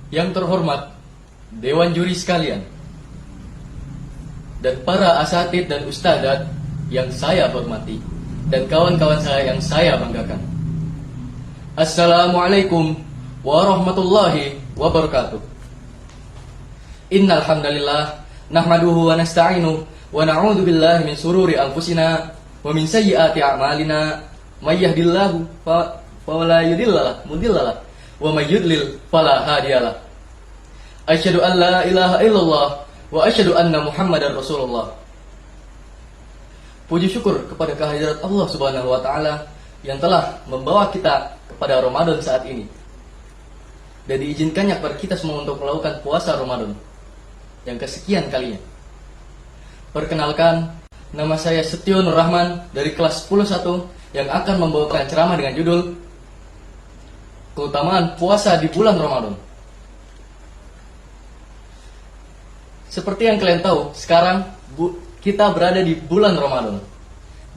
Yang terhormat Dewan Juri sekalian, dan para asatid dan ustadzat yang saya hormati, dan kawan-kawan saya yang saya banggakan. Assalamualaikum warahmatullahi wabarakatuh. Innal hamdalillah nahmaduhu wa nasta'inu wa na'udzu billahi min sururi anfusina wa min sayyiati a'malina. May yahdihillahu fala mudhillalah wa may yudlil fala hadiyalah. Asyhadu an la ilaha illallah wa asyhadu anna Muhammadar Rasulullah. Puji syukur kepada kehadirat Allah Subhanahu wa taala yang telah membawa kita kepada Ramadan saat ini. Dan diizinkannya kepada kita semua untuk melakukan puasa Ramadan yang kesekian kalinya. Perkenalkan, nama saya Setio Nur Rahman dari kelas 10-1 yang akan membawakan ceramah dengan judul Keutamaan Puasa di Bulan Ramadan. Seperti yang kalian tahu, sekarang kita berada di bulan Ramadan,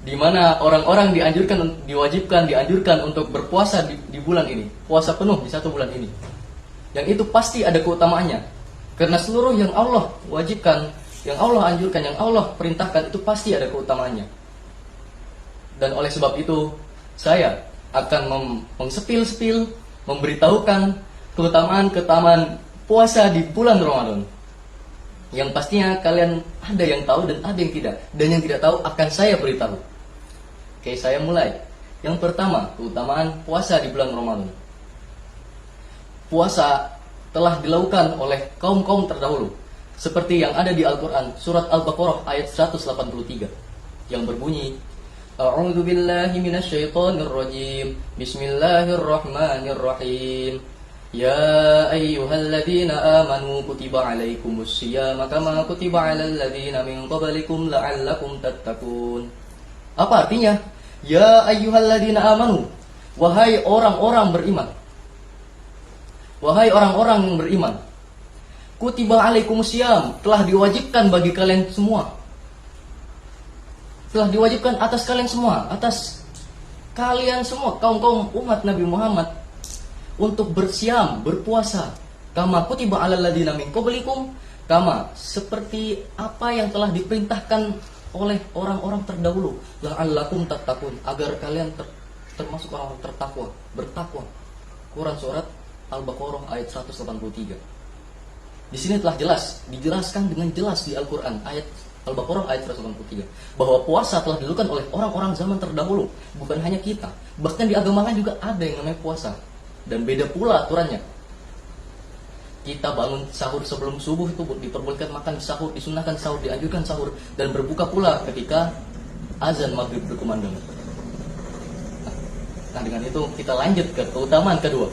di mana orang-orang dianjurkan untuk berpuasa di bulan ini, puasa penuh di satu bulan ini. Yang itu pasti ada keutamaannya, karena seluruh yang Allah wajibkan, yang Allah anjurkan, yang Allah perintahkan itu pasti ada keutamaannya. Dan oleh sebab itu, saya akan mengsepil-sepil, memberitahukan keutamaan puasa di bulan Ramadan. Yang pastinya kalian ada yang tahu dan ada yang tidak. Dan yang tidak tahu akan saya beritahu. Oke, saya mulai. Yang pertama, keutamaan puasa di bulan Ramadan. Puasa telah dilakukan oleh kaum-kaum terdahulu, seperti yang ada di Al-Quran, surat Al-Baqarah ayat 183, yang berbunyi, A'udzu billahi minasyaitonir rajim. Bismillahirrahmanirrahim. Ya ayyuhalladzina amanu kutiba alaikumus syiyam kama kutiba alal ladzina min qablikum la'allakum tattaqun. Apa artinya? Ya ayyuhalladzina amanu, wahai orang-orang beriman. Wahai orang-orang yang beriman. Kutiba alaikumus syiyam, telah diwajibkan bagi kalian semua. Telah diwajibkan atas kalian semua, atas kalian semua, kaum-kaum umat Nabi Muhammad, untuk bersiam, berpuasa. Kama kutiba alal ladzina min qablikum, kama seperti apa yang telah diperintahkan oleh orang-orang terdahulu, la'allakum tattaqun, agar kalian termasuk orang-orang tertakwa, bertakwa. Quran surat Al-Baqarah ayat 183. Di sini telah dijelaskan dengan jelas di Al-Quran ayat Al-Baqarah ayat 183 bahwa puasa telah dilakukan oleh orang-orang zaman terdahulu, bukan hanya kita. Bahkan di agama lain juga ada yang namanya puasa, dan beda pula aturannya. Kita bangun sahur sebelum subuh itu diperbolehkan makan di sahur, disunahkan sahur, dianjurkan sahur, dan berbuka pula ketika azan maghrib berkumandang. Nah, dengan itu kita lanjut ke keutamaan kedua.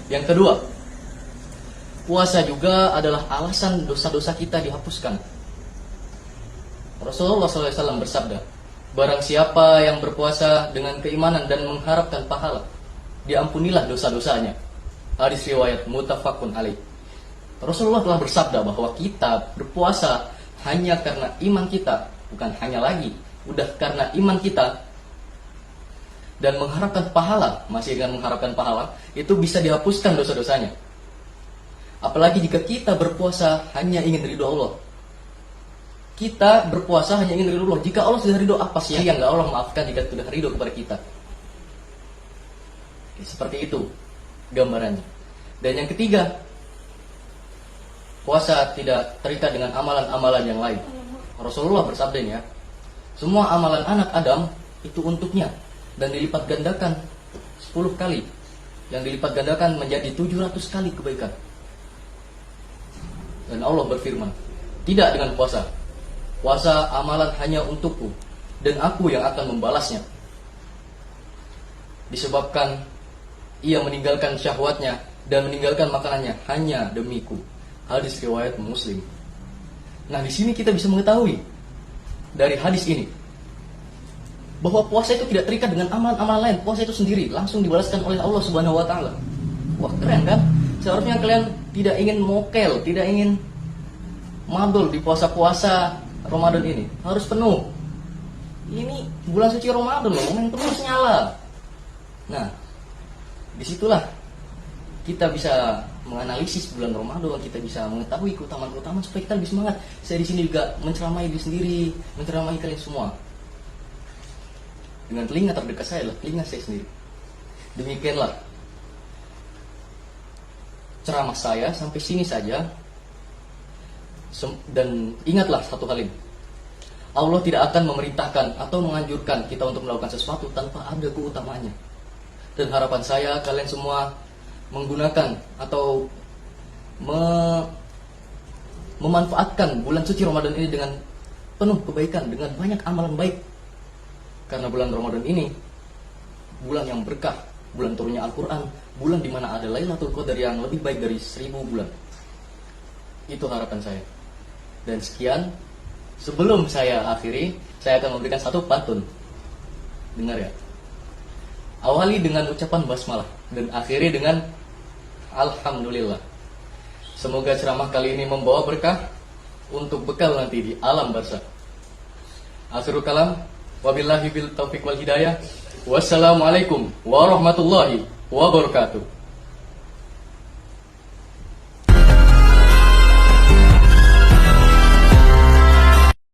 Yang kedua, puasa juga adalah alasan dosa-dosa kita dihapuskan. Rasulullah SAW bersabda, barang siapa yang berpuasa dengan keimanan dan mengharapkan pahala, diampunilah dosa-dosanya. Hadis riwayat muttafaqun alaih. Rasulullah telah bersabda bahwa kita berpuasa hanya karena iman kita, bukan hanya lagi, udah karena iman kita, dan mengharapkan pahala. Masih dengan mengharapkan pahala, itu bisa dihapuskan dosa-dosanya. Apalagi jika kita berpuasa hanya ingin ridho Allah. Kita berpuasa hanya ingin ridho Allah. Jika Allah sudah ridho, apa sih yang gak Allah maafkan jika sudah ridho kepada kita? Seperti itu gambarannya. Dan yang ketiga, puasa tidak terikat dengan amalan-amalan yang lain. Rasulullah bersabda ya, semua amalan anak Adam itu untuknya, dan dilipat gandakan 10 kali. Yang dilipat gandakan menjadi 700 kali kebaikan. Dan Allah berfirman, tidak dengan puasa. Puasa amalan hanya untukku, dan aku yang akan membalasnya. Disebabkan ia meninggalkan syahwatnya dan meninggalkan makanannya hanya demiku. Hadis riwayat Muslim. Nah, di sini kita bisa mengetahui dari hadis ini bahwa puasa itu tidak terikat dengan amalan-amalan lain. Puasa itu sendiri langsung dibalaskan oleh Allah Subhanahu wa taala. Wah, keren kan? Seharusnya kalian tidak ingin mokel, tidak ingin madul di puasa-puasa Ramadan ini. Harus penuh. Ini bulan suci Ramadan loh, yang terus nyala. Nah, disitulah kita bisa menganalisis bulan Ramadan, kita bisa mengetahui keutamaan-keutamaan supaya kita lebih semangat. Saya di sini juga menceramai diri sendiri, menceramai kalian semua. Dengan telinga terdekat saya lah, telinga saya sendiri. Demikianlah ceramah saya, sampai sini saja. Dan ingatlah satu hal ini, Allah tidak akan memerintahkan atau menganjurkan kita untuk melakukan sesuatu tanpa ada keutamaannya. Dan harapan saya kalian semua menggunakan atau memanfaatkan bulan suci Ramadan ini dengan penuh kebaikan, dengan banyak amalan baik. Karena bulan Ramadan ini bulan yang berkah, bulan turunnya Al-Quran, bulan dimana ada Lailatul Qadar yang lebih baik dari 1000 bulan. Itu harapan saya. Dan sekian, sebelum saya akhiri, saya akan memberikan satu pantun. Dengar ya. Awali dengan ucapan basmalah dan akhiri dengan alhamdulillah. Semoga ceramah kali ini membawa berkah untuk bekal nanti di alam barzakh. Akhirul kalam, wabillahi bil taufiq wal hidayah. Wassalamualaikum warahmatullahi wabarakatuh.